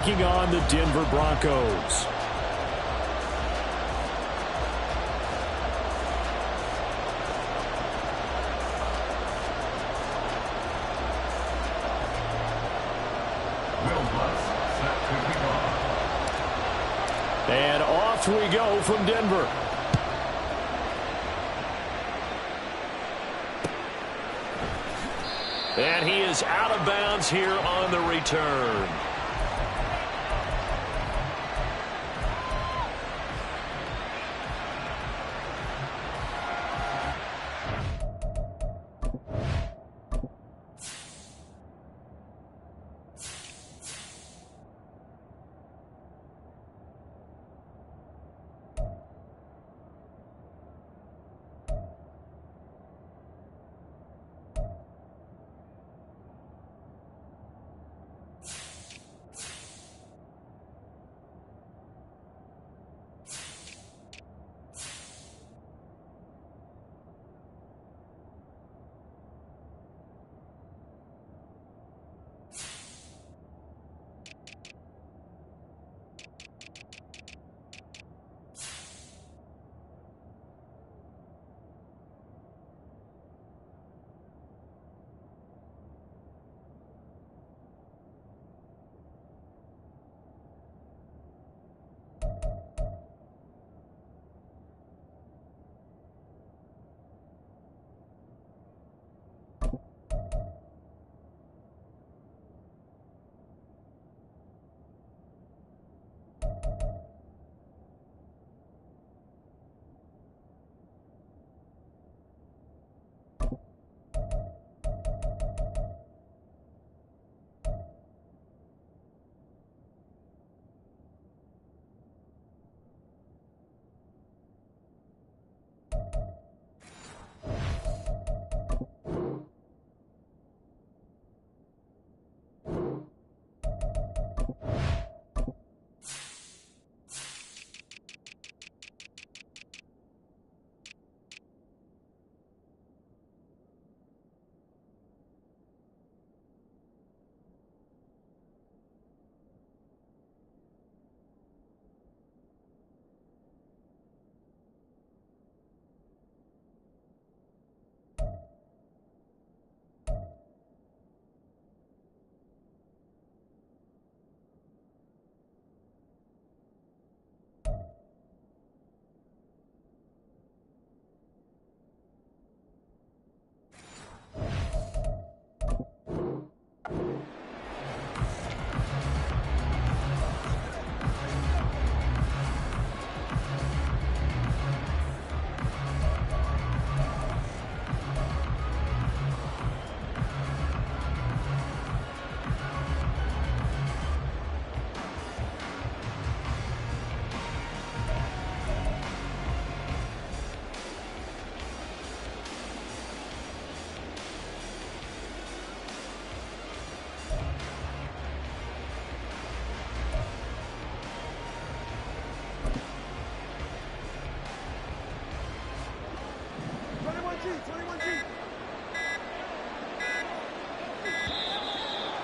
Taking on the Denver Broncos. And off we go from Denver. And he is out of bounds here on the return.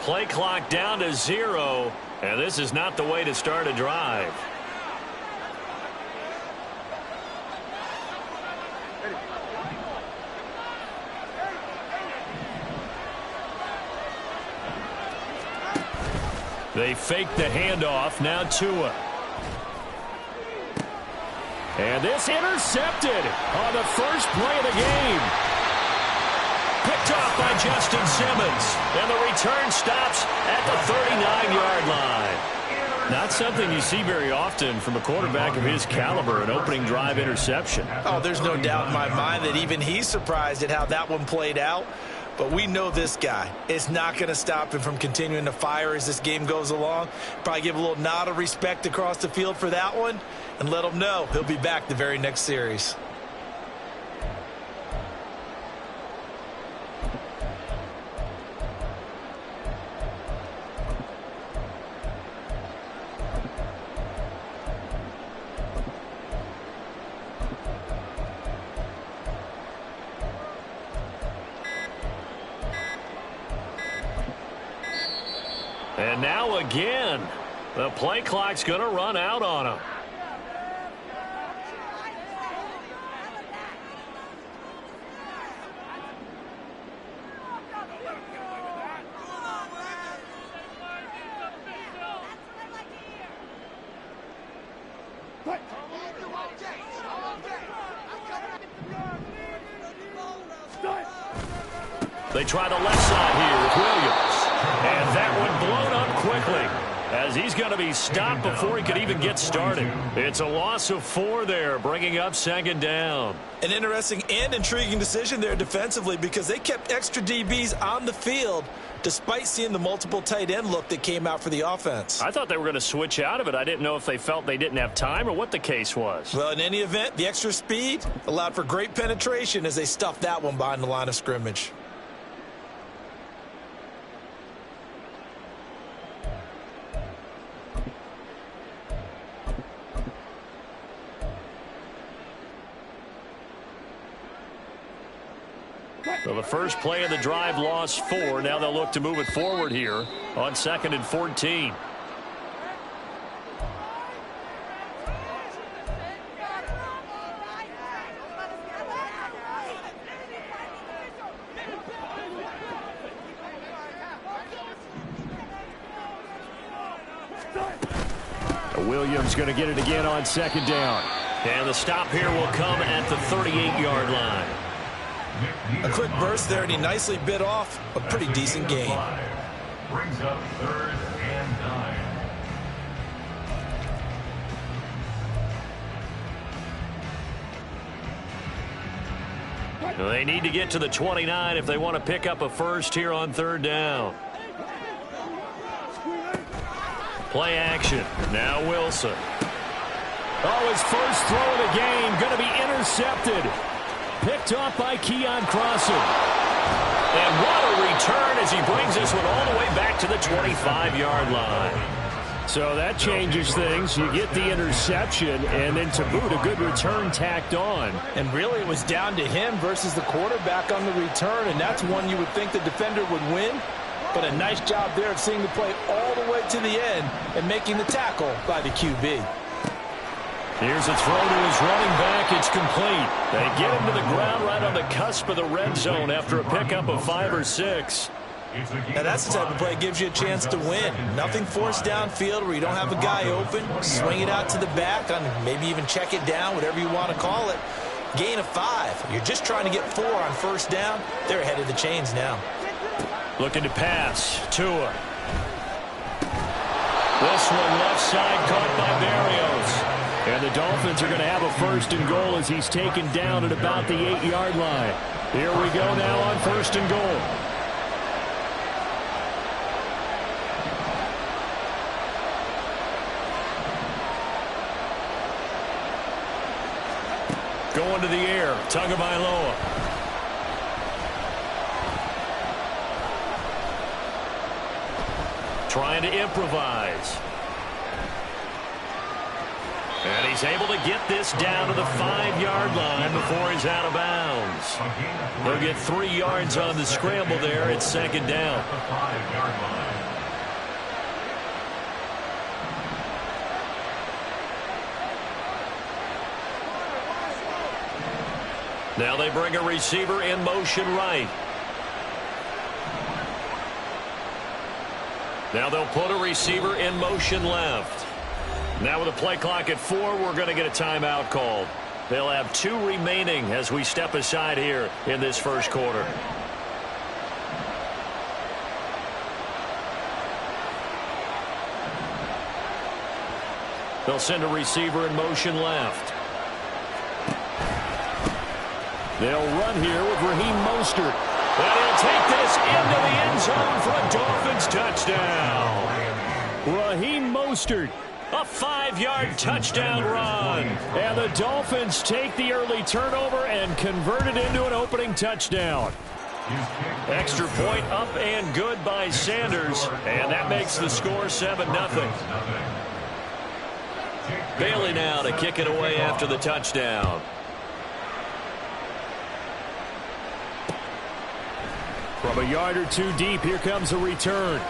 Play clock down to 0, and this is not the way to start a drive. They fake the handoff. Now Tua. And this intercepted on the first play of the game. Picked off by Justin Simmons. And the return stops at the 39-yard line. Not something you see very often from a quarterback of his caliber, an opening drive interception. Oh, there's no doubt in my mind that even he's surprised at how that one played out. But we know this guy is not going to stop him from continuing to fire as this game goes along. Probably give a little nod of respect across the field for that one and let him know he'll be back the very next series. And now again, The play clock's going to run out on him. They try the left side here with Williams. And that one blown up quickly as he's going to be stopped before he could even get started. It's a loss of 4 there, bringing up second down. An interesting and intriguing decision there defensively because they kept extra DBs on the field despite seeing the multiple tight end look that came out for the offense. I thought they were going to switch out of it. I didn't know if they felt they didn't have time or what the case was. Well, in any event, the extra speed allowed for great penetration as they stuffed that one behind the line of scrimmage. So the first play of the drive lost 4. Now they'll look to move it forward here on 2nd and 14. Williams going to get it again on 2nd down. And the stop here will come at the 38-yard line. A quick burst there, and he nicely bit off a pretty decent gain. Brings up 3rd and 9. They need to get to the 29 if they want to pick up a first here on 3rd down. Play action. Now Wilson. Oh, his first throw of the game going to be intercepted. Picked off by Keon Crossen. And what a return as he brings this one all the way back to the 25-yard line. So that changes things. You get the interception, and then to boot, a good return tacked on. And really, it was down to him versus the quarterback on the return, and that's one you would think the defender would win. But a nice job there of seeing the play all the way to the end and making the tackle by the QB. Here's a throw to his running back. It's complete. They get him to the ground right on the cusp of the red zone after a pickup of 5 or 6. Now that's the type of play that gives you a chance to win. Nothing forced downfield where you don't have a guy open. Swing it out to the back, on maybe even check it down, whatever you want to call it. Gain of 5. You're just trying to get 4 on 1st down. They're ahead of the chains now. Looking to pass. Tua. This one left side caught by Berrios. And the Dolphins are going to have a 1st and goal as he's taken down at about the 8-yard line. Here we go now on 1st and goal. Going to the air. Tagovailoa. Trying to improvise. And he's able to get this down to the 5-yard line before he's out of bounds. They'll get 3 yards on the scramble there. It's 2nd down. Now they bring a receiver in motion right. Now they'll put a receiver in motion left. Now with a play clock at 4, we're going to get a timeout called. They'll have 2 remaining as we step aside here in this 1st quarter. They'll send a receiver in motion left. They'll run here with Raheem Mostert. And he'll take this into the end zone for a Dolphins touchdown. Raheem Mostert. A 5-yard touchdown run. And the Dolphins take the early turnover and convert it into an opening touchdown. Extra point up and good by Sanders. And that makes the score 7-0. Bailey now to kick it away after the touchdown. From a yard or 2 deep, here comes a return.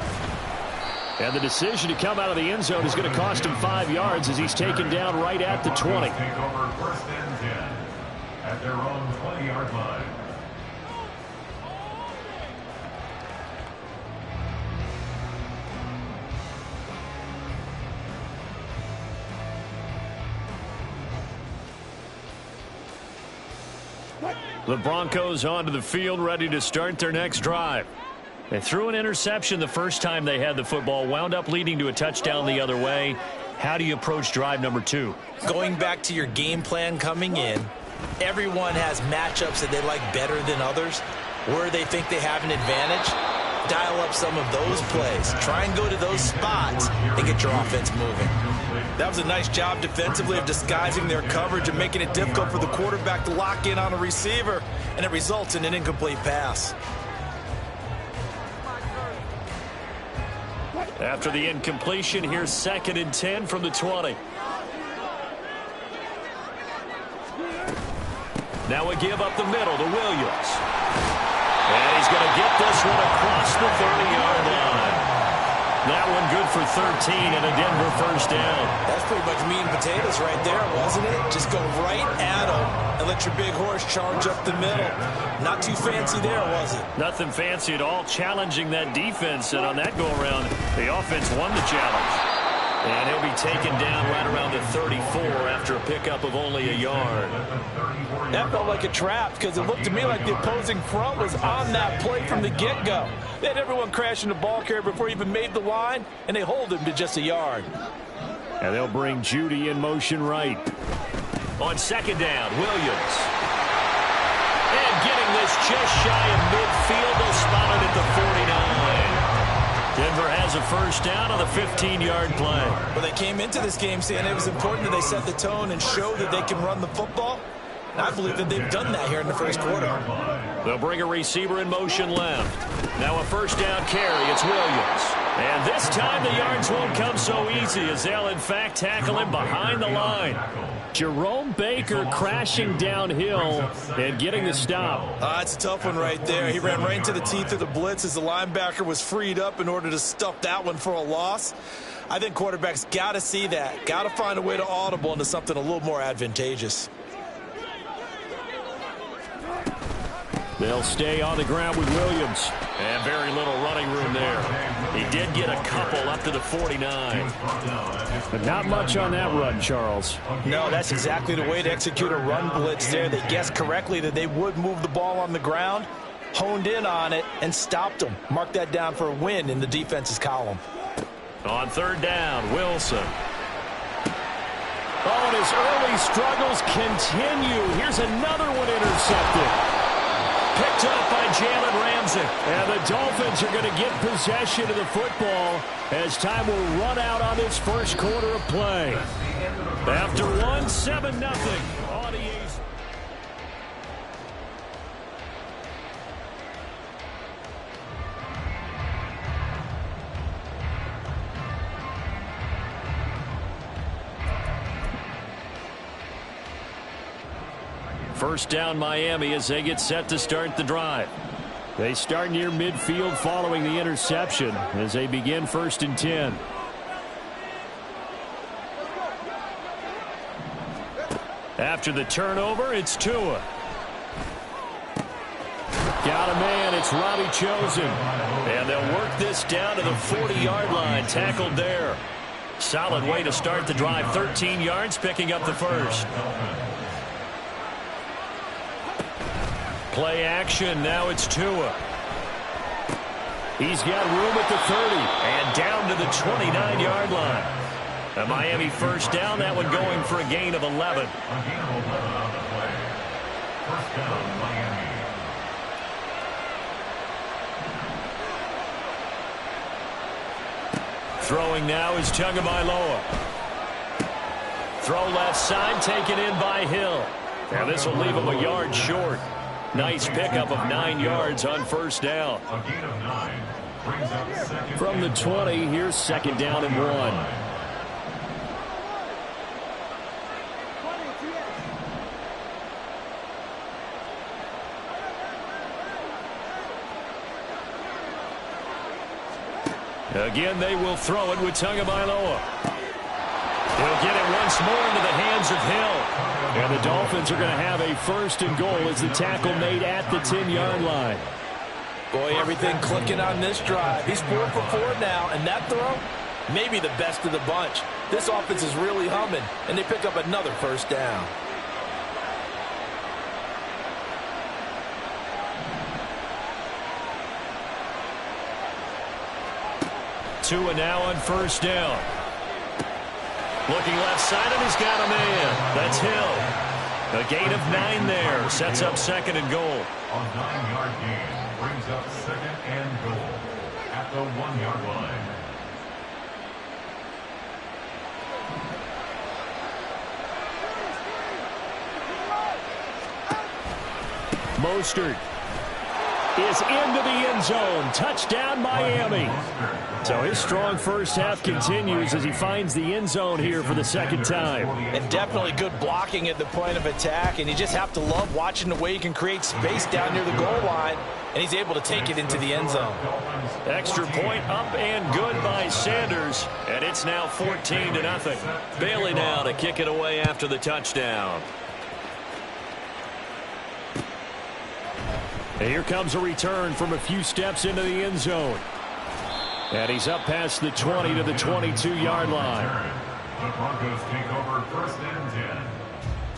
And the decision to come out of the end zone is going to cost him 5 yards as he's taken down right at the 20. Take over first and 10 at their own 20-yard line. The Broncos onto the field, ready to start their next drive. They threw an interception the first time they had the football, wound up leading to a touchdown the other way. How do you approach drive number 2? Going back to your game plan coming in, everyone has matchups that they like better than others. Where they think they have an advantage, dial up some of those plays. Try and go to those spots and get your offense moving. That was a nice job defensively of disguising their coverage and making it difficult for the quarterback to lock in on a receiver, and it results in an incomplete pass. After the incompletion, here's 2nd and 10 from the 20. Now a give up the middle to Williams. And he's going to get this one across the 30-yard line. That one good for 13 and a Denver first down. That's pretty much meat and potatoes right there, wasn't it? Just go right at him and let your big horse charge up the middle. Not too fancy there, was it? Nothing fancy at all, challenging that defense. And on that go-around, the offense won the challenge. And he'll be taken down right around the 34 after a pickup of only a yard. That felt like a trap because it looked to me like the opposing front was on that play from the get-go. They had everyone crashing the ball carrier before he even made the line, and they hold him to just a yard. And they'll bring Judy in motion right. On 2nd down, Williams. And getting this just shy of midfield, they'll spot it at the 49. Denver has a first down on the 15-yard play. Well, they came into this game saying it was important that they set the tone and show that they can run the football. And I believe that they've done that here in the first quarter. They'll bring a receiver in motion left. Now a first down carry. It's Williams. And this time the yards won't come so easy as they'll, in fact, tackle him behind the line. Jerome Baker crashing downhill and getting the stop. It's a tough one right there. He ran right into the teeth of the blitz as the linebacker was freed up in order to stuff that one for a loss. I think quarterbacks got to see that. Got to find a way to audible into something a little more advantageous. They'll stay on the ground with Williams. And very little running room there. He did get a couple up to the 49. But not much on that run, Charles. No, that's exactly the way to execute a run blitz there. They guessed correctly that they would move the ball on the ground, honed in on it, and stopped them. Mark that down for a win in the defense's column. On 3rd down, Wilson. Oh, and his early struggles continue. Here's another one intercepted. Picked up by Jalen Ramsey. And the Dolphins are going to get possession of the football as time will run out on this first quarter of play. After 7-0 on the East. First down Miami as they get set to start the drive. They start near midfield following the interception as they begin 1st and 10. After the turnover, it's Tua. Got a man, it's Robbie Chosen. And they'll work this down to the 40-yard line, tackled there. Solid way to start the drive, 13 yards, picking up the first. Play action, now it's Tua. He's got room at the 30 and down to the 29-yard line. A Miami first down, that one going for a gain of 11. A gain of 11 on the play. First down, Miami. Throwing now is Tagovailoa. Throw left side, taken in by Hill. And this will leave him a yard short. Nice pickup of 9 yards on first down. A gain of 9. Brings up second. From the 20, here's 2nd down and 1. Again, they will throw it with Tagovailoa. He'll get it once more into the hands of Hill. And the Dolphins are going to have a 1st and goal as the tackle made at the 10-yard line. Boy, everything clicking on this drive. He's 4 for 4 now, and that throw, maybe the best of the bunch. This offense is really humming, and they pick up another 1st down. Tua now on 1st down. Looking left side, and he's got a man. That's Hill. A gain of 9 there. Sets up 2nd and goal. A 9-yard gain brings up 2nd and goal at the 1-yard line. Mostert is into the end zone. Touchdown, Miami. So his strong first half continues as he finds the end zone here for the 2nd time. And definitely good blocking at the point of attack, and you just have to love watching the way he can create space down near the goal line, and he's able to take it into the end zone. Extra point up and good by Sanders, and it's now 14-0. Bailey now to kick it away after the touchdown. And here comes a return from a few steps into the end zone. And he's up past the 20 to the 22-yard line. The Broncos take over 1st and 10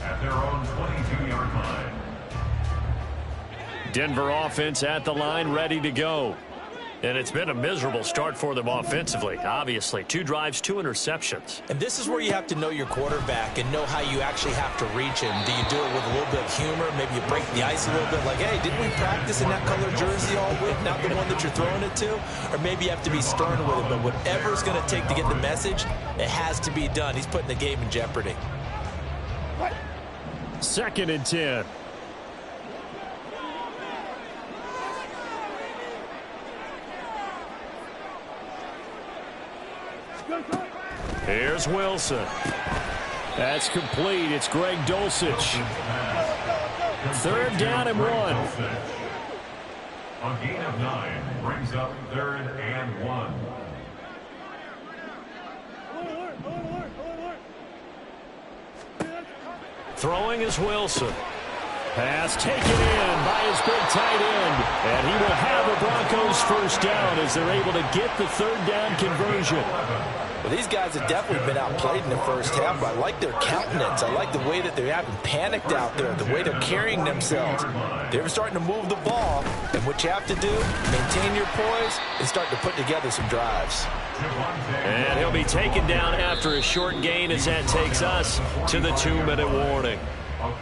at their own 22-yard line. Denver offense at the line, ready to go. And it's been a miserable start for them offensively, obviously. 2 drives, 2 interceptions. And this is where you have to know your quarterback and know how you actually have to reach him. Do you do it with a little bit of humor? Maybe you break the ice a little bit like, hey, didn't we practice in that color jersey all week, not the one that you're throwing it to? Or maybe you have to be stern with it. But whatever it's going to take to get the message, it has to be done. He's putting the game in jeopardy. 2nd and 10. Here's Wilson. That's complete. It's Greg Dulcich. 3rd down and 1. A gain of 9 brings up 3rd and 1. Throwing is Wilson. Pass taken in by his big tight end. And he will have the Broncos 1st down as they're able to get the 3rd down conversion. Well, these guys have definitely been outplayed in the first half, but I like their countenance. I like the way that they're having panicked out there, the way they're carrying themselves. They're starting to move the ball, and what you have to do, maintain your poise and start to put together some drives. And he'll be taken down after a short gain as that takes us to the 2-minute warning.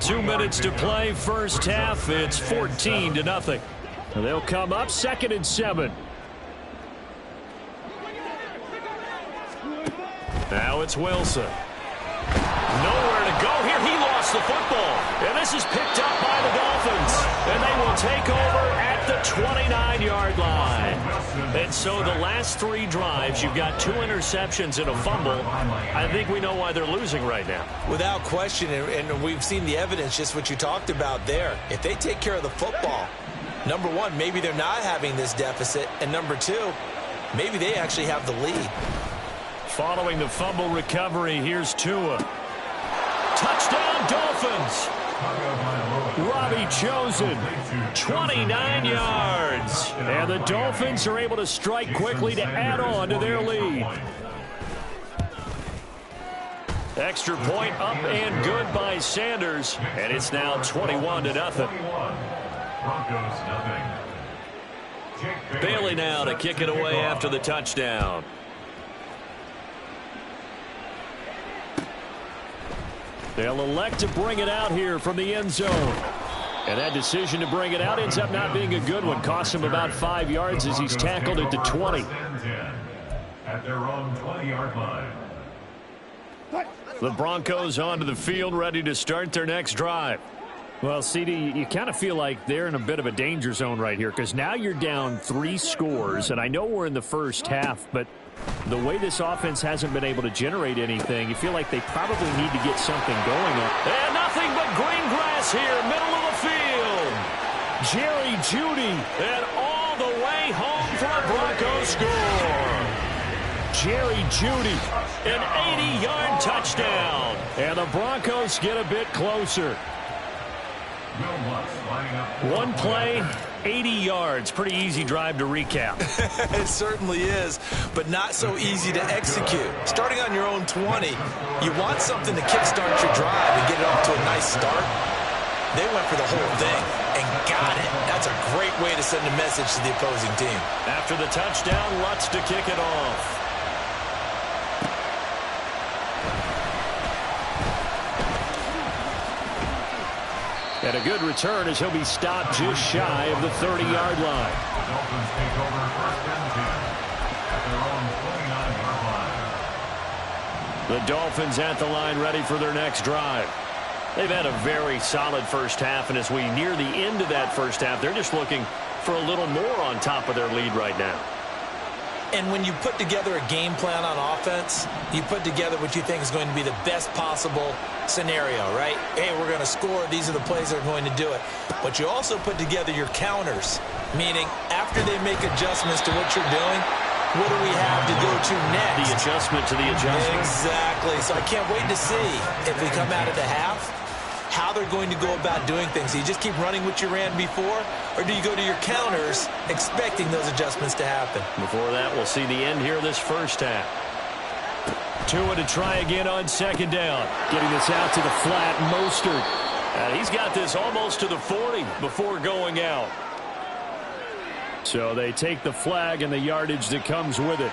2 minutes to play, first half. It's 14-0. They'll come up 2nd and 7. Now it's Wilson. Nowhere to go here. He lost the football. And this is picked up by the Dolphins. And they will take over at the 29-yard line. And so the last 3 drives, you've got 2 interceptions and a fumble. I think we know why they're losing right now. Without question, and we've seen the evidence, just what you talked about there. If they take care of the football, number 1, maybe they're not having this deficit. And number 2, maybe they actually have the lead. Following the fumble recovery, here's Tua. Touchdown, Dolphins. Robbie Chosen, 29 yards. And the Dolphins are able to strike quickly to add on to their lead. Extra point up and good by Sanders. And it's now 21-0. Bailey now to kick it away after the touchdown. They'll elect to bring it out here from the end zone. And that decision to bring it out ends up not being a good one. Costs him about 5 yards as he's tackled at the 20. At their own 20-yard line. The Broncos onto the field, ready to start their next drive. Well, CD, you kind of feel like they're in a bit of a danger zone right here because now you're down 3 scores, and I know we're in the first half, but the way this offense hasn't been able to generate anything, you feel like they probably need to get something going on. And nothing but green grass here, middle of the field. Jerry Jeudy, and all the way home for a Broncos score. Jerry Jeudy. An 80-yard touchdown. And the Broncos get a bit closer. One play, 80 yards. Pretty easy drive to recap. It certainly is, but not so easy to execute. Starting on your own 20, you want something to kickstart your drive and get it off to a nice start. They went for the whole thing and got it. That's a great way to send a message to the opposing team. After the touchdown, Lutz to kick it off. And a good return as he'll be stopped just shy of the 30-yard line. The Dolphins take over first and 10 at their own 29-yard line. The Dolphins at the line ready for their next drive. They've had a very solid first half, and as we near the end of that first half, they're just looking for a little more on top of their lead right now. And when you put together a game plan on offense, you put together what you think is going to be the best possible scenario, right? Hey, we're going to score. These are the plays that are going to do it. But you also put together your counters, meaning after they make adjustments to what you're doing, what do we have to go to next? The adjustment to the adjustment. Exactly. So I can't wait to see if we come out of the half, how they're going to go about doing things. Do you just keep running what you ran before, or do you go to your counters expecting those adjustments to happen? Before that, we'll see the end here of this first half. Tua to try again on second down. Getting this out to the flat, Mostert. And he's got this almost to the 40 before going out. So they take the flag and the yardage that comes with it.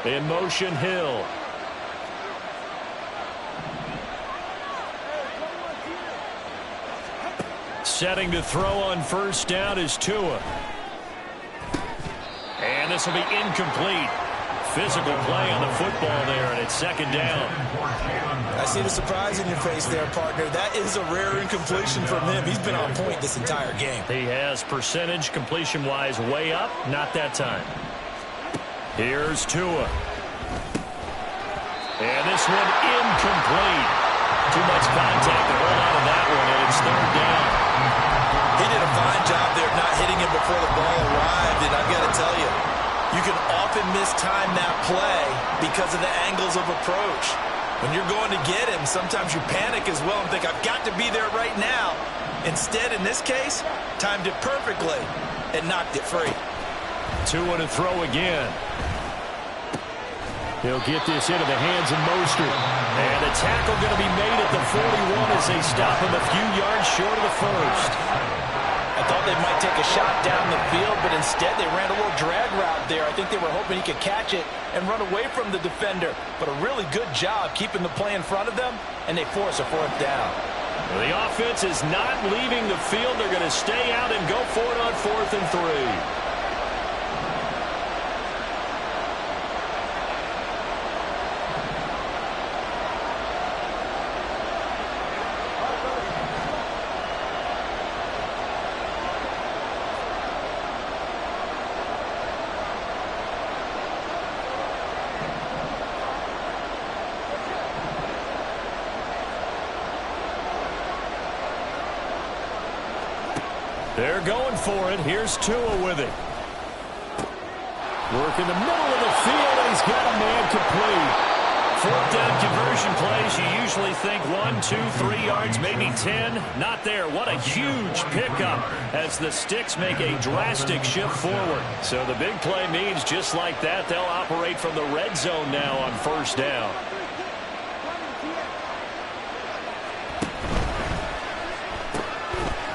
In motion, Hill. Setting to throw on first down is Tua. And this will be incomplete. Physical play on the football there, and it's second down. I see the surprise in your face there, partner. That is a rare incompletion from him. He's been on point this entire game. He has percentage completion-wise way up. Not that time. Here's Tua. And this one incomplete. Too much contact to hold out of that one, and it's third down. He did a fine job there of not hitting him before the ball arrived, and I've got to tell you, you can often mistime that play because of the angles of approach. When you're going to get him, sometimes you panic as well and think, I've got to be there right now. Instead, in this case, timed it perfectly and knocked it free. Tua to throw again. He'll get this into the hands of Mostert. And the tackle going to be made at the 41 as they stop him a few yards short of the first. I thought they might take a shot down the field, but instead they ran a little drag route there. I think they were hoping he could catch it and run away from the defender. But a really good job keeping the play in front of them, and they force a fourth down. Well, the offense is not leaving the field. They're going to stay out and go for it on 4th and 3. They're going for it. Here's Tua with it. Work in the middle of the field, and he's got a man complete. 4th down conversion plays, you usually think 1, 2, 3 yards, maybe 10. Not there. What a huge pickup as the Sticks make a drastic shift forward. So the big play means just like that, they'll operate from the red zone now on first down.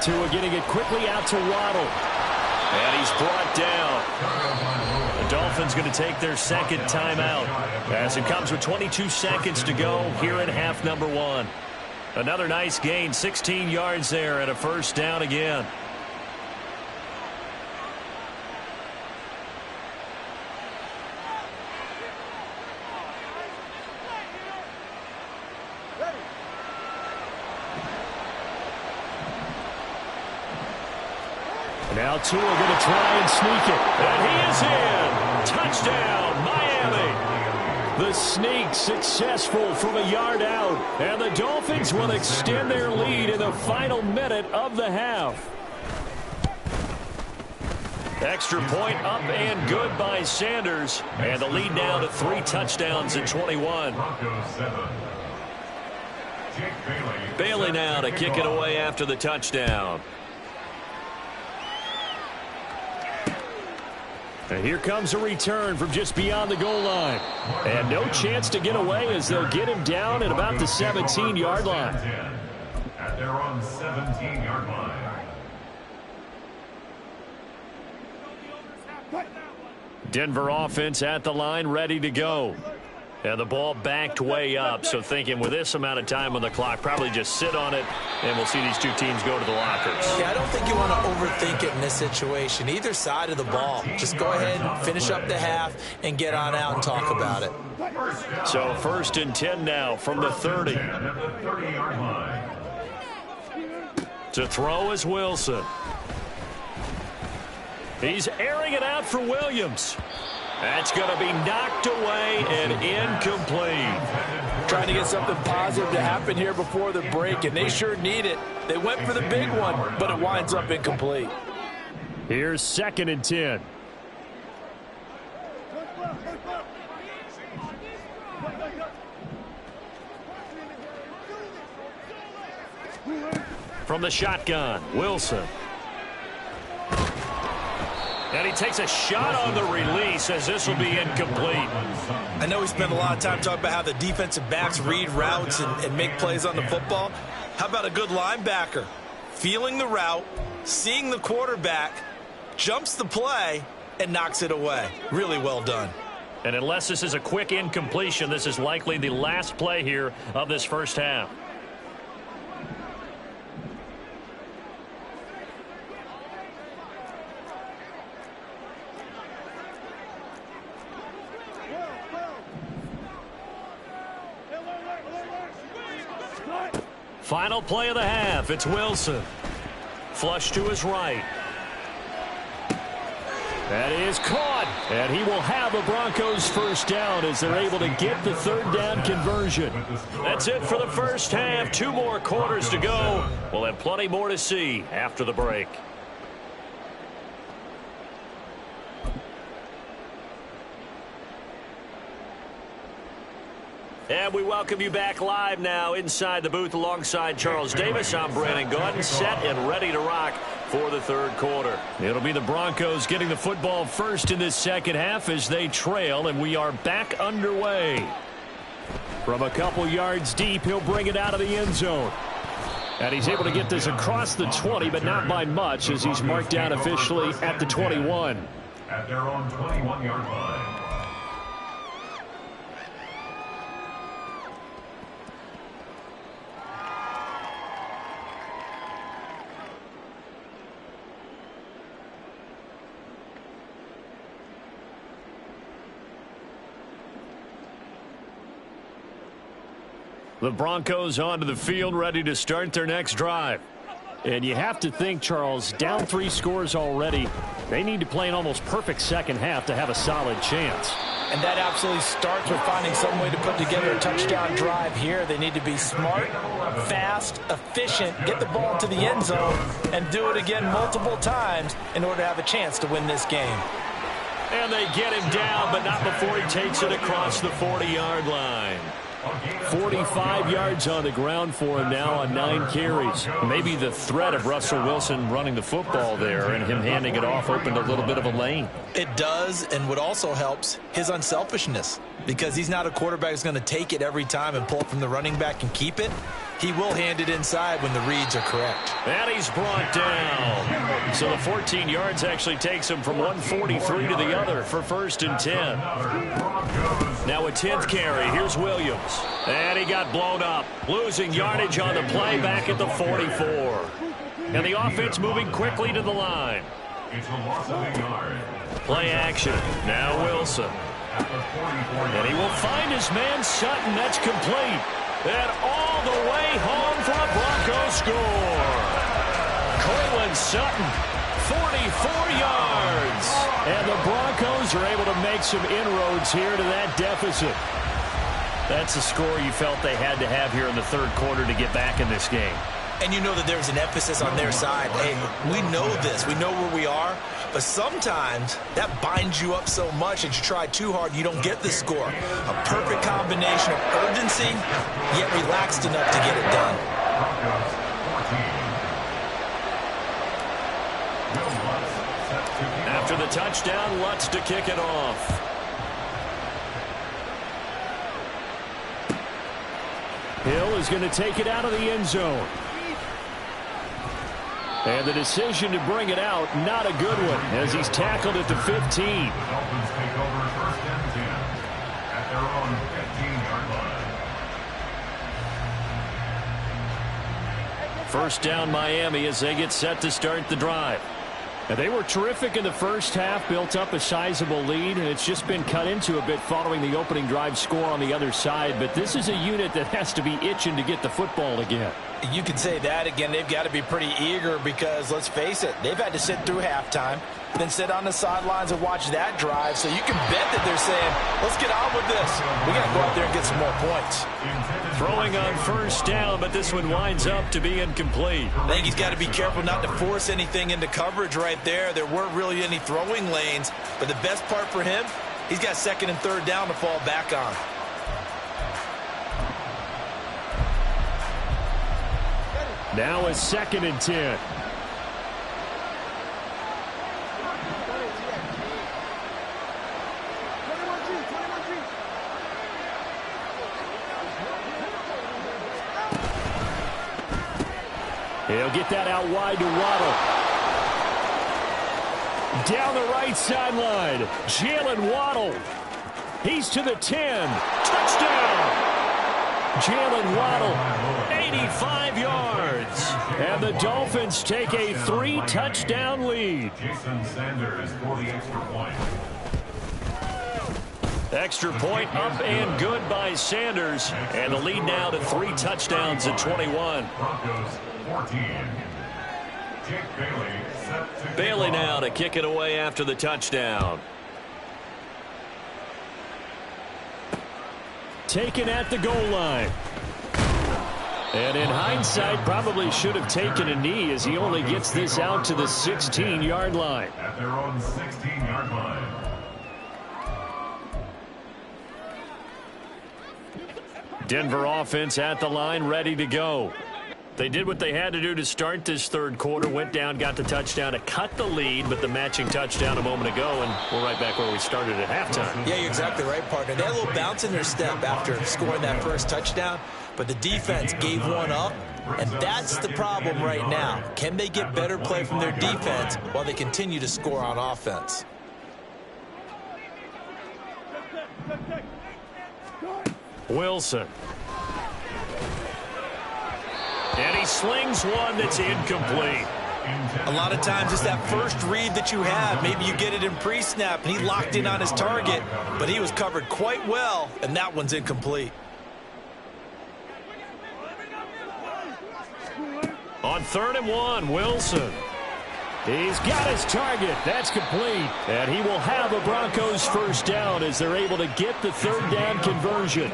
Tua getting it quickly out to Waddle. And he's brought down. The Dolphins going to take their second timeout as it comes with 22 seconds to go here in half number 1. Another nice gain, 16 yards there, and a first down again. Now Tua going to try and sneak it. And he is in. Touchdown, Miami. The sneak successful from a yard out. And the Dolphins will extend their lead in the final minute of the half. Extra point up and good by Sanders. And the lead now to 3 touchdowns in 21. Bailey now to kick it away after the touchdown. And here comes a return from just beyond the goal line. And no chance to get away as they'll get him down at about the 17-yard line. At their own 17-yard line. Denver offense at the line, ready to go. And the ball backed way up, so thinking with this amount of time on the clock, probably just sit on it, and we'll see these two teams go to the lockers. Yeah, I don't think you want to overthink it in this situation. Either side of the ball. Just go ahead and finish up the half and get on out and talk about it. So 1st and 10 now from the 30. To throw is Wilson. He's airing it out for Williams. That's going to be knocked away and incomplete. Trying to get something positive to happen here before the break, and they sure need it. They went for the big one, but it winds up incomplete. Here's 2nd and 10. From the shotgun, Wilson. And he takes a shot on the release as this will be incomplete. I know we spent a lot of time talking about how the defensive backs read routes and make plays on the football. How about a good linebacker? Feeling the route, seeing the quarterback, jumps the play, and knocks it away. Really well done. And unless this is a quick incompletion, this is likely the last play here of this first half. Final play of the half. It's Wilson. Flush to his right. That is caught. And he will have the Broncos first down as they're able to get the 3rd down conversion. That's it for the first half. 2 more quarters to go. We'll have plenty more to see after the break. And we welcome you back live now inside the booth alongside Charles Davis. I'm Brandon Gaudin, set and ready to rock for the 3rd quarter. It'll be the Broncos getting the football first in this second half as they trail, and we are back underway. From a couple yards deep, he'll bring it out of the end zone. And he's able to get this across the 20, but not by much as he's marked down officially at the 21. At their own 21-yard line. The Broncos onto the field, ready to start their next drive. And you have to think, Charles, down 3 scores already. They need to play an almost perfect second half to have a solid chance. And that absolutely starts with finding some way to put together a touchdown drive here. They need to be smart, fast, efficient, get the ball to the end zone, and do it again multiple times in order to have a chance to win this game. And they get him down, but not before he takes it across the 40-yard line. 45 yards on the ground for him now on 9 carries. Maybe the threat of Russell Wilson running the football there and him handing it off opened a little bit of a lane. It does, and what also helps, his unselfishness. Because he's not a quarterback who's going to take it every time and pull it from the running back and keep it. He will hand it inside when the reads are correct. And he's brought down. So the 14 yards actually takes him from 143 to the other for 1st and 10. Now a 10th carry. Here's Williams. And he got blown up. Losing yardage on the play back at the 44. And the offense moving quickly to the line. It's a loss of a yard. Play action. Now Wilson. And he will find his man Sutton. That's complete. And all the way home for a Broncos score. Courtland Sutton, 44 yards. And the Broncos are able to make some inroads here to that deficit. That's a score you felt they had to have here in the third quarter to get back in this game. And you know that there's an emphasis on their side. Hey, we know this. We know where we are. But sometimes that binds you up so much that you try too hard, you don't get the score. A perfect combination of urgency, yet relaxed enough to get it done. After the touchdown, Lutz to kick it off. Hill is going to take it out of the end zone. And the decision to bring it out, not a good one, as he's tackled at the 15. The Dolphins take over first and 10 at their own 15-yard line. First down Miami as they get set to start the drive. And they were terrific in the first half, built up a sizable lead, and it's just been cut into a bit following the opening drive score on the other side. But this is a unit that has to be itching to get the football again. You can say that again. They've got to be pretty eager because, let's face it, they've had to sit through halftime, then sit on the sidelines and watch that drive. So you can bet that they're saying, let's get on with this. We got to go out there and get some more points. Throwing on first down, but this one winds up to be incomplete. I think he's got to be careful not to force anything into coverage right there. There weren't really any throwing lanes, but the best part for him, he's got second and third down to fall back on. Now a 2nd and 10. He'll get that out wide to Waddle. Down the right sideline, Jalen Waddle. He's to the 10. Touchdown! Jalen Waddle, 85 yards. And the Dolphins take a 3-touchdown lead. Jason Sanders for the extra point. Extra point up and good by Sanders. And the lead now to 3 touchdowns at 21. Broncos 14. Jake Bailey set to Bailey now to kick it away after the touchdown. Taken at the goal line. And in hindsight, probably should have taken a knee as he only gets this out to the 16-yard line. at their own 16-yard line. Denver offense at the line, ready to go. They did what they had to do to start this third quarter, went down, got the touchdown to cut the lead, but the matching touchdown a moment ago, and we're right back where we started at halftime. Yeah, you're exactly right, partner. They had a little bounce in their step after scoring that first touchdown, but the defense gave one up, and that's the problem right now. Can they get better play from their defense while they continue to score on offense? Wilson. And he slings one that's incomplete. A lot of times it's that first read that you have. Maybe you get it in pre-snap, and he locked in on his target, but he was covered quite well, and that one's incomplete. On 3rd and 1, Wilson. He's got his target. That's complete. And he will have a Broncos first down as they're able to get the third down conversion.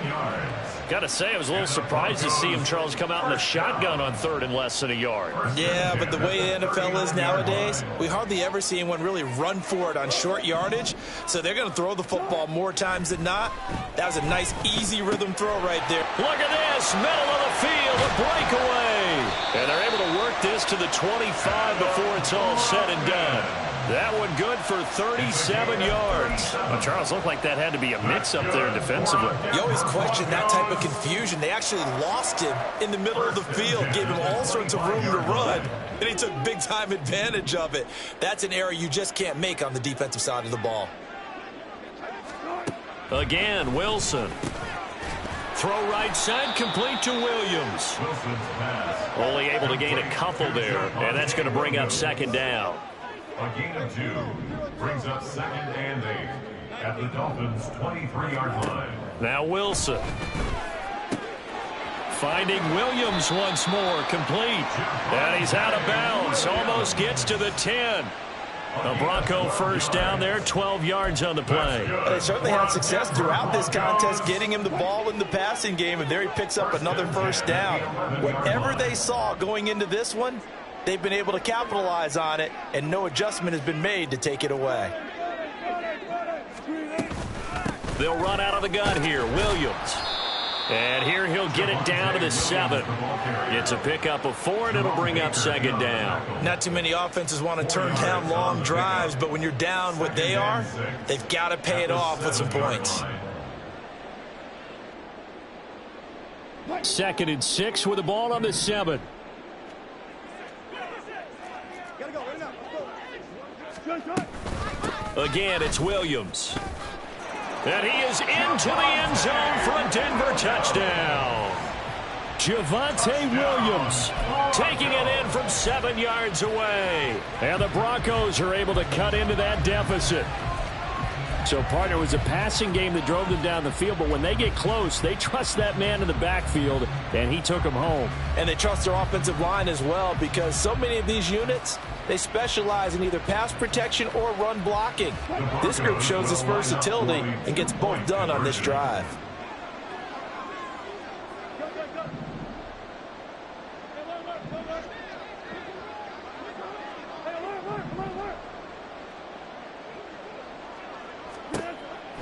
Got to say, I was a little surprised to see him, Charles, come out in the shotgun on 3rd and less than a yard. Yeah, but the way the NFL is nowadays, we hardly ever see anyone really run for it on short yardage. So they're going to throw the football more times than not. That was a nice, easy rhythm throw right there. Look at this, middle of the field, a breakaway. And they're able to work this to the 25 before it's all said and done. That one good for 37 yards. Well, Charles, looked like that had to be a mix-up there defensively. You always question that type of confusion. They actually lost him in the middle of the field, gave him all sorts of room to run, and he took big-time advantage of it. That's an error you just can't make on the defensive side of the ball. Again, Wilson. Throw right side, complete to Williams. Only able to gain a couple there, and that's going to bring up 2nd down. A gain of 2 brings up 2nd and 8 at the Dolphins' 23-yard line. Now Wilson. Finding Williams once more, complete. And he's out of bounds, almost gets to the 10. A Bronco first down there, 12 yards on the play. They certainly had success throughout this contest getting him the ball in the passing game, and there he picks up another first down. Whatever they saw going into this one, they've been able to capitalize on it, and no adjustment has been made to take it away. They'll run out of the gun here. Williams. And here he'll get it down to the 7. It's a pickup of 4, and it'll bring up second down. Not too many offenses want to turn down long drives, but when you're down what they are, they've got to pay it off with some points. 2nd and 6 with the ball on the 7. Again, it's Williams. And he is into the end zone for a Denver touchdown. Javonte Williams taking it in from 7 yards away. And the Broncos are able to cut into that deficit. So, partner, it was a passing game that drove them down the field, but when they get close, they trust that man in the backfield, and he took them home. And they trust their offensive line as well, because so many of these units, they specialize in either pass protection or run blocking. This group shows this versatility and gets both done on this drive.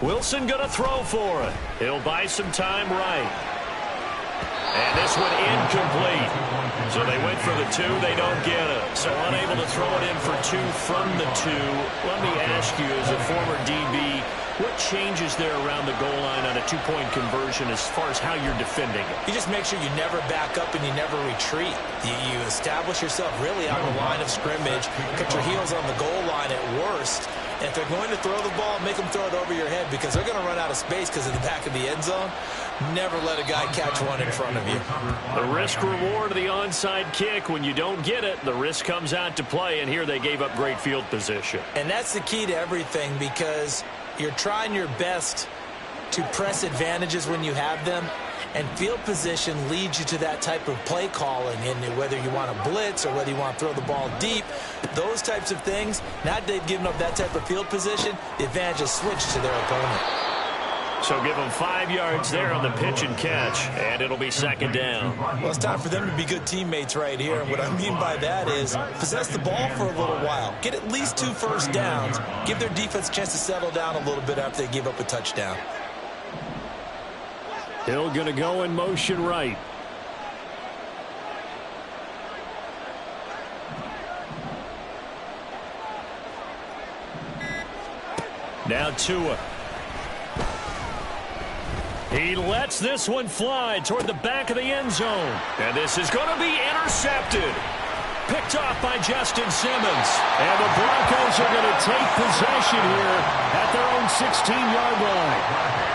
Wilson going to throw for it. He'll buy some time right. And this one incomplete. So they went for the 2. They don't get it. So unable to throw it in for 2 from the 2. Let me ask you, as a former DB, what changes there around the goal line on a 2-point conversion as far as how you're defending it? You just make sure you never back up and you never retreat. You establish yourself really on the line of scrimmage, put your heels on the goal line at worst. And if they're going to throw the ball, make them throw it over your head, because they're going to run out of space because of the back of the end zone. Never let a guy catch one in front of you. The risk-reward of the onside kick, when you don't get it, the risk comes out to play, and here they gave up great field position. And that's the key to everything, because you're trying your best to press advantages when you have them, and field position leads you to that type of play calling. And whether you want to blitz or whether you want to throw the ball deep, those types of things, now that they've given up that type of field position, the advantage is switched to their opponent. So give them 5 yards there on the pitch and catch, and it'll be second down. Well, it's time for them to be good teammates right here. And what I mean by that is possess the ball for a little while. Get at least 2 first downs. Give their defense a chance to settle down a little bit after they give up a touchdown. Hill going to go in motion right. Now Tua. He lets this one fly toward the back of the end zone. And this is going to be intercepted. Picked off by Justin Simmons. And the Broncos are going to take possession here at their own 16-yard line.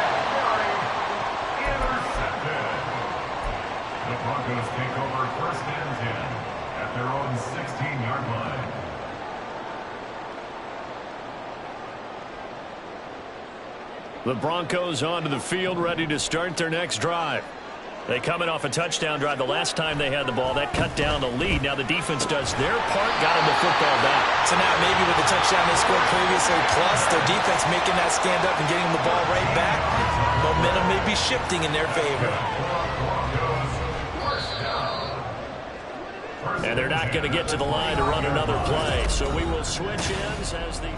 The Broncos take over 1st and 10 at their own 16-yard line. The Broncos onto the field, ready to start their next drive. They coming off a touchdown drive the last time they had the ball. That cut down the lead. Now the defense does their part, got them the football back. So now maybe with the touchdown they scored previously, plus their defense making that stand up and getting the ball right back, momentum may be shifting in their favor. And they're not going to get to the line to run another play. So we will switch ends as the...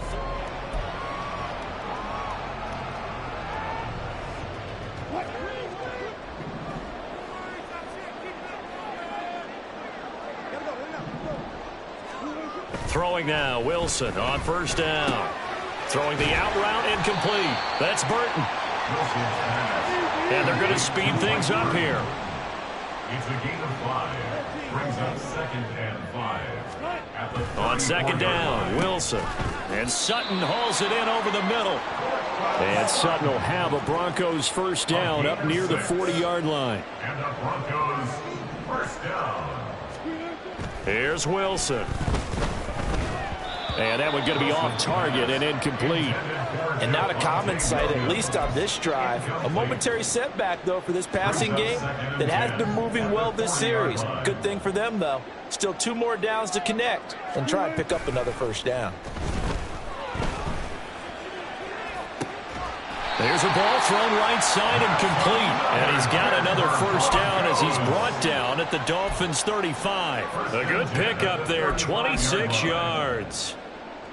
Throwing now, Wilson on first down. Throwing the out route, incomplete. That's Burton. And they're going to speed things up here. It's a gain of 5. Brings up 2nd and 5. On second down, Wilson. And Sutton hauls it in over the middle. And Sutton will have a Broncos first down up near the 40-yard line. And the Broncos first down. Here's Wilson. And that one going to be off target and incomplete. And not a common sight, at least on this drive. A momentary setback, though, for this passing game that has been moving well this series. Good thing for them, though. Still 2 more downs to connect and try and pick up another first down. There's a ball thrown right side and complete. And he's got another first down as he's brought down at the Dolphins' 35. A good pickup there, 26 yards.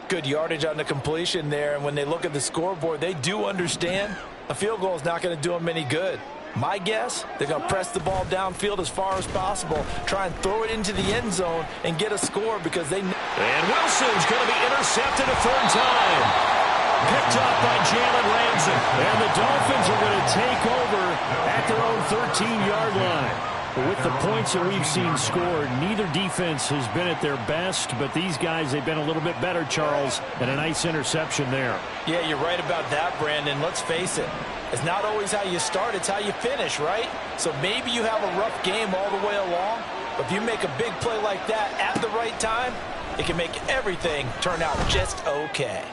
Good yardage on the completion there, and when they look at the scoreboard, they do understand a field goal is not going to do them any good. My guess, they're going to press the ball downfield as far as possible, try and throw it into the end zone and get a score because they... And Wilson's going to be intercepted a third time. Picked up by Jalen Ramsey. And the Dolphins are going to take over at their own 13-yard line. With the points that we've seen scored, neither defense has been at their best, but these guys, they've been a little bit better, Charles, and a nice interception there. Yeah, you're right about that, Brandon. Let's face it. It's not always how you start, it's how you finish, right? So maybe you have a rough game all the way along, but if you make a big play like that at the right time, it can make everything turn out just okay.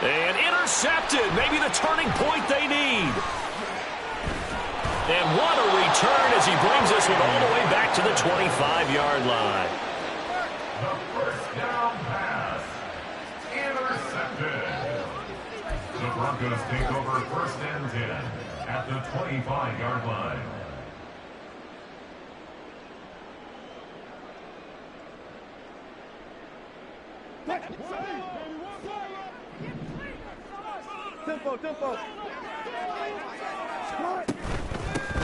And intercepted, maybe the turning point they need. And what a return as he brings this one all the way back to the 25-yard line. The first down pass. Intercepted. The Broncos take over first and 10 at the 25-yard line. Tempo.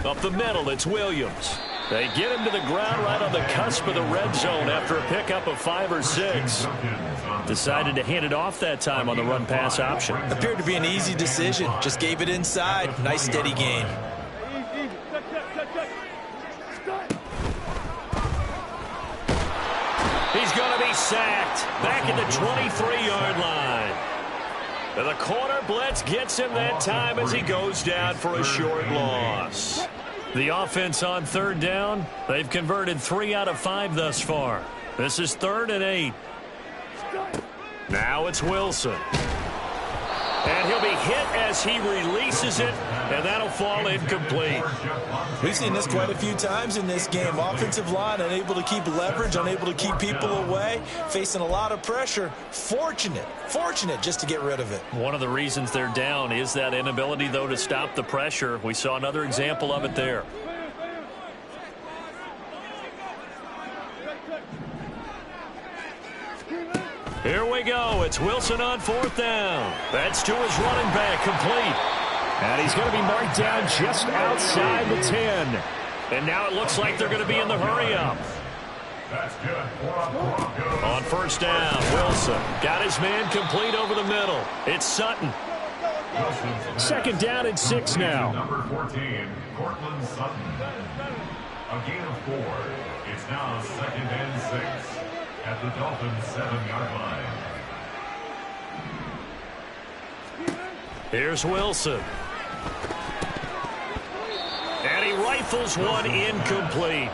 Up the middle, it's Williams. They get him to the ground right on the cusp of the red zone after a pickup of 5 or 6. Decided to hand it off that time on the run-pass option. Appeared to be an easy decision. Just gave it inside. Nice steady gain. He's going to be sacked back at the 23-yard line. And the corner blitz gets him that time as he goes down for a short loss. The offense on third down, they've converted 3 out of 5 thus far. This is 3rd and 8. Now it's Wilson. And he'll be hit as he releases it, and that'll fall incomplete. We've seen this quite a few times in this game. Offensive line unable to keep leverage, unable to keep people away, facing a lot of pressure. Fortunate just to get rid of it. One of the reasons they're down is that inability, though, to stop the pressure. We saw another example of it there. Here we go. It's Wilson on 4th down. That's to his running back, complete. And he's going to be marked down just outside the 10. And now it looks like they're going to be in the hurry-up. That's good. On first down, Wilson got his man complete over the middle. It's Sutton. 2nd down and 6 now. Number 14, Cortland Sutton. A gain of 4. It's now 2nd and 6 at the Dolphins' 7-yard line. Here's Wilson. And he rifles one incomplete.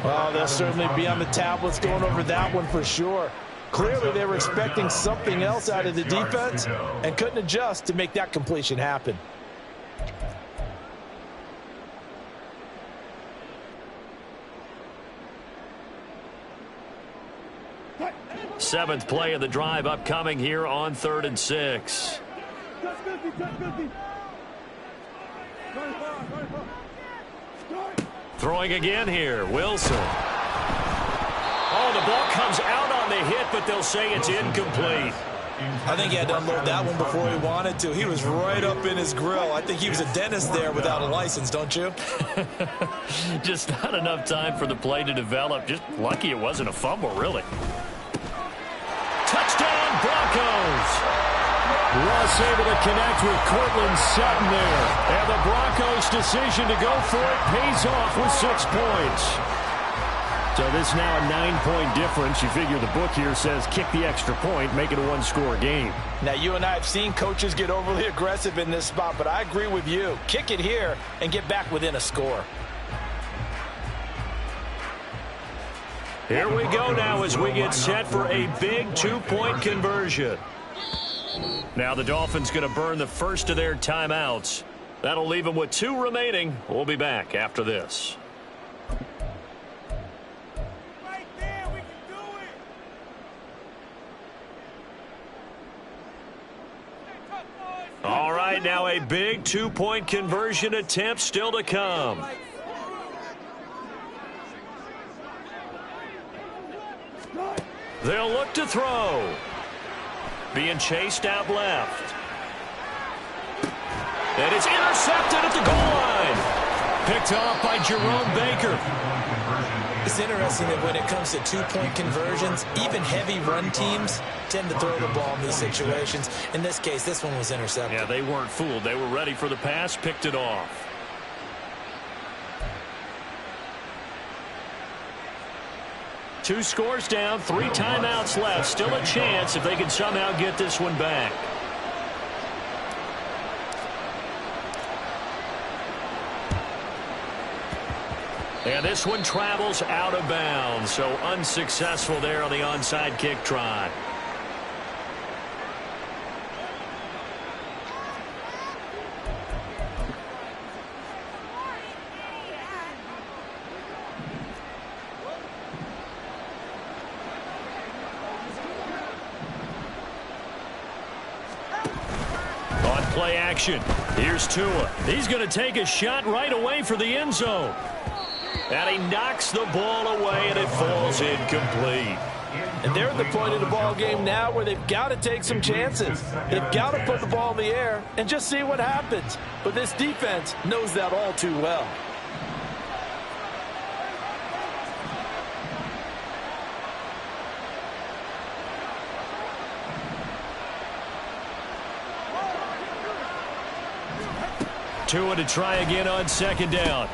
Well, they'll certainly be on the tablets going over that one for sure. Clearly, they were expecting something else out of the defense and couldn't adjust to make that completion happen. Seventh play of the drive upcoming here on 3rd and 6. Throwing again here, Wilson. Oh, the ball comes out on the hit, but they'll say it's incomplete. I think he had to unload that one before he wanted to. He was right up in his grill. I think he was a dentist there without a license, don't you? Just not enough time for the play to develop. Just lucky it wasn't a fumble, really. Touchdown, Broncos! Russ able to connect with Cortland Sutton there. And the Broncos' decision to go for it pays off with 6 points. So this now a 9-point difference. You figure the book here says kick the extra point, make it a 1-score game. Now, you and I have seen coaches get overly aggressive in this spot, but I agree with you. Kick it here and get back within a score. Here we go now as we get set for a big 2-point conversion. Now the Dolphins going to burn the first of their timeouts. That'll leave them with 2 remaining. We'll be back after this. All right, now a big two-point conversion attempt still to come. They'll look to throw. Being chased out left. And it's intercepted at the goal line. Picked off by Jerome Baker. It's interesting that when it comes to two-point conversions, even heavy run teams tend to throw the ball in these situations. In this case, this one was intercepted. Yeah, they weren't fooled. They were ready for the pass, picked it off. Two scores down, 3 timeouts left. Still a chance if they can somehow get this one back. And this one travels out of bounds, so unsuccessful there on the onside kick try. On play action, here's Tua. He's going to take a shot right away for the end zone. And he knocks the ball away, and it falls incomplete. And they're at the point of the ball game now where they've got to take some chances. They've got to put the ball in the air and just see what happens. But this defense knows that all too well. Tua to try again on second down.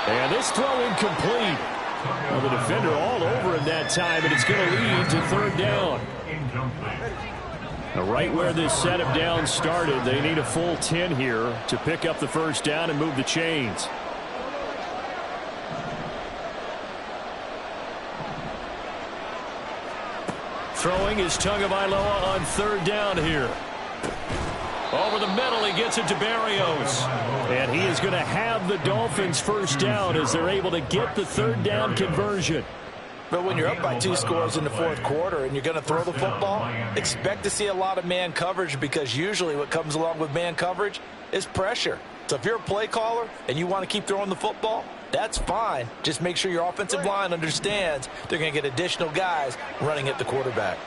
And this throw incomplete. Well, the defender all over him that time, and it's going to lead to third down. Now, right where this set of downs started, they need a full 10 here to pick up the first down and move the chains. Throwing is Tagovailoa on third down here. Over the middle, he gets it to Berrios. And he is going to have the Dolphins first down as they're able to get the third down conversion. But when you're up by 2 scores in the fourth quarter and you're going to throw the football, expect to see a lot of man coverage, because usually what comes along with man coverage is pressure. So if you're a play caller and you want to keep throwing the football, that's fine. Just make sure your offensive line understands they're going to get additional guys running at the quarterback.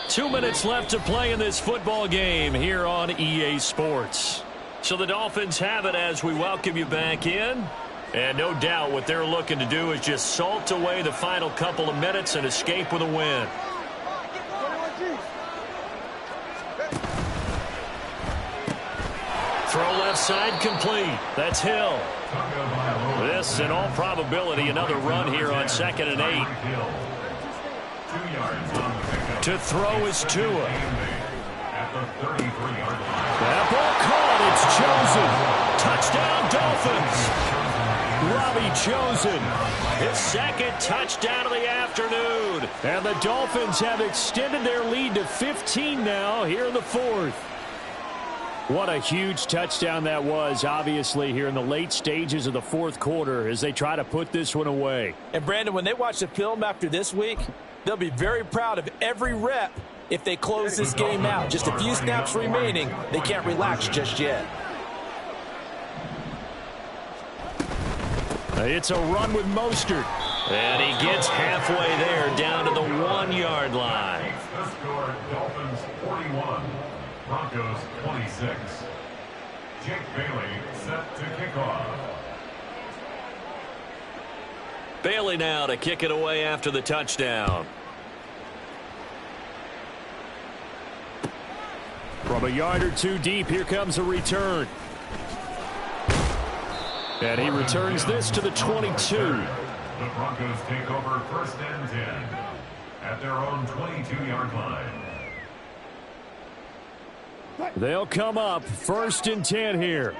2 minutes left to play in this football game here on EA Sports. So the Dolphins have it as we welcome you back in. And no doubt what they're looking to do is just salt away the final couple of minutes and escape with a win. Throw left side complete. That's Hill. This, in all probability, another run here on 2nd and 8. To throw is Tua. That ball caught. It's Chosen. Touchdown, Dolphins. Robbie Chosen. His second touchdown of the afternoon. And the Dolphins have extended their lead to 15 now here in the fourth. What a huge touchdown that was, obviously, here in the late stages of the fourth quarter as they try to put this one away. And, Brandon, when they watch the film after this week, they'll be very proud of every rep if they close this game out. Just a few snaps remaining. They can't relax just yet. It's a run with Mostert. And he gets halfway there, down to the 1-yard line. The score, Dolphins 41, Broncos 26. Jake Bailey set to kick off. Bailey now to kick it away after the touchdown. From a yard or two deep, here comes a return. And he returns this to the 22. The Broncos take over 1st and 10 at their own 22-yard line. They'll come up 1st and 10 here.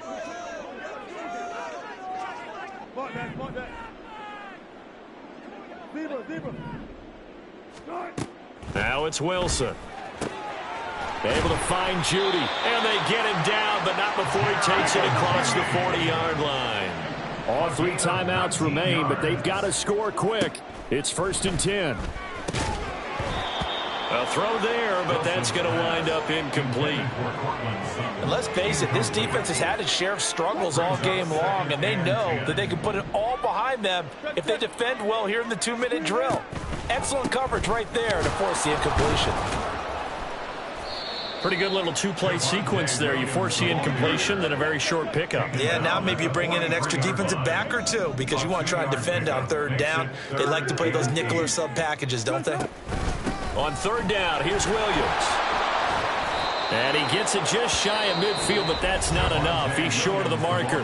Now it's Wilson. Able to find Judy. And they get him down, but not before he takes it across the 40-yard line. All 3 timeouts remain, but they've got to score quick. It's 1st and 10. A throw there, but that's going to wind up incomplete. And let's face it, this defense has had its share of struggles all game long, and they know that they can put it all behind them if they defend well here in the 2-minute drill. Excellent coverage right there to force the incompletion. Pretty good little two-play sequence there. You force the incompletion, then a very short pickup. Yeah, now maybe you bring in an extra defensive back or two because you want to try and defend on third down. They like to play those nickel or sub packages, don't they? On third down, here's Williams. And he gets it just shy of midfield, but that's not enough. He's short of the marker.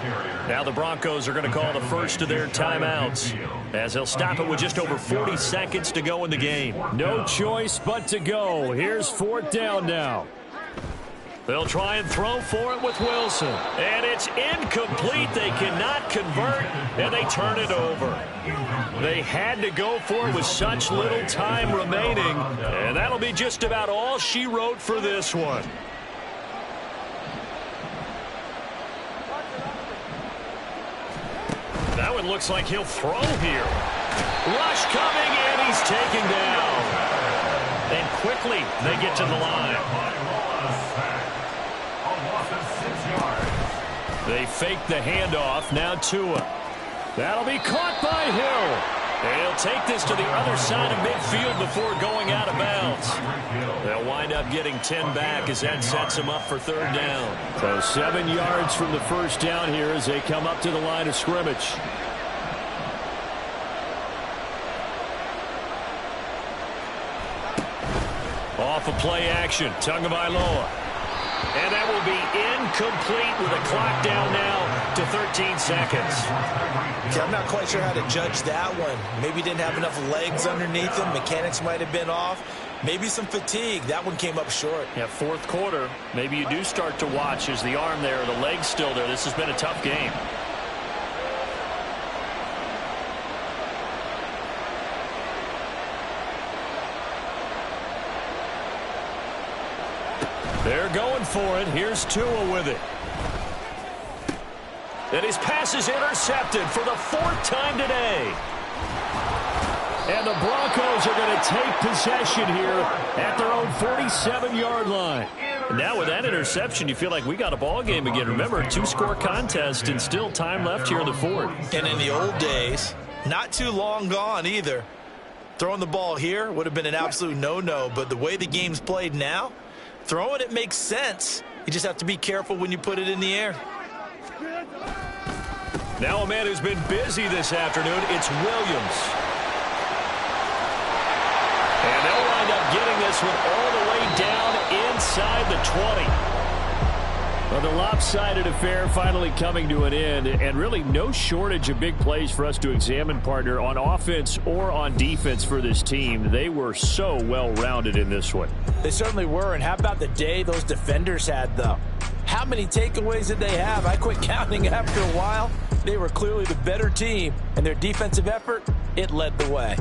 Now the Broncos are going to call the first of their timeouts, as they'll stop it with just over 40 seconds to go in the game. No choice but to go. Here's fourth down now. They'll try and throw for it with Wilson. And it's incomplete. They cannot convert, and they turn it over. They had to go for it with such little time remaining, and that'll be just about all she wrote for this one. That one looks like he'll throw here. Rush coming, and he's taken down. And quickly, they get to the line. They fake the handoff. Now Tua. That'll be caught by Hill. And he'll take this to the other side of midfield before going out of bounds. They'll wind up getting 10 back as that sets them up for third down. So 7 yards from the first down here as they come up to the line of scrimmage. Off of play action. Tagovailoa. And that will be incomplete with a clock down now to 13 seconds. See, I'm not quite sure how to judge that one. Maybe didn't have enough legs underneath him. Mechanics might have been off. Maybe some fatigue. That one came up short. Yeah, fourth quarter. Maybe you do start to watch. Is the arm there, the leg's still there? This has been a tough game. They're going for it. Here's Tua with it. And his pass is intercepted for the 4th time today. And the Broncos are going to take possession here at their own 47-yard line. And now with that interception, you feel like we got a ball game again. Remember, a 2-score contest and still time left here in the 4th. And in the old days, not too long gone either, throwing the ball here would have been an absolute no-no. But the way the game's played now, throwing it makes sense. You just have to be careful when you put it in the air. Now a man who's been busy this afternoon, it's Williams. And they'll wind up getting this one all the way down inside the 20. Well, the lopsided affair finally coming to an end, and really no shortage of big plays for us to examine, partner, on offense or on defense for this team. They were so well-rounded in this one. They certainly were, and how about the day those defenders had, though? How many takeaways did they have? I quit counting after a while. They were clearly the better team, and their defensive effort, it led the way.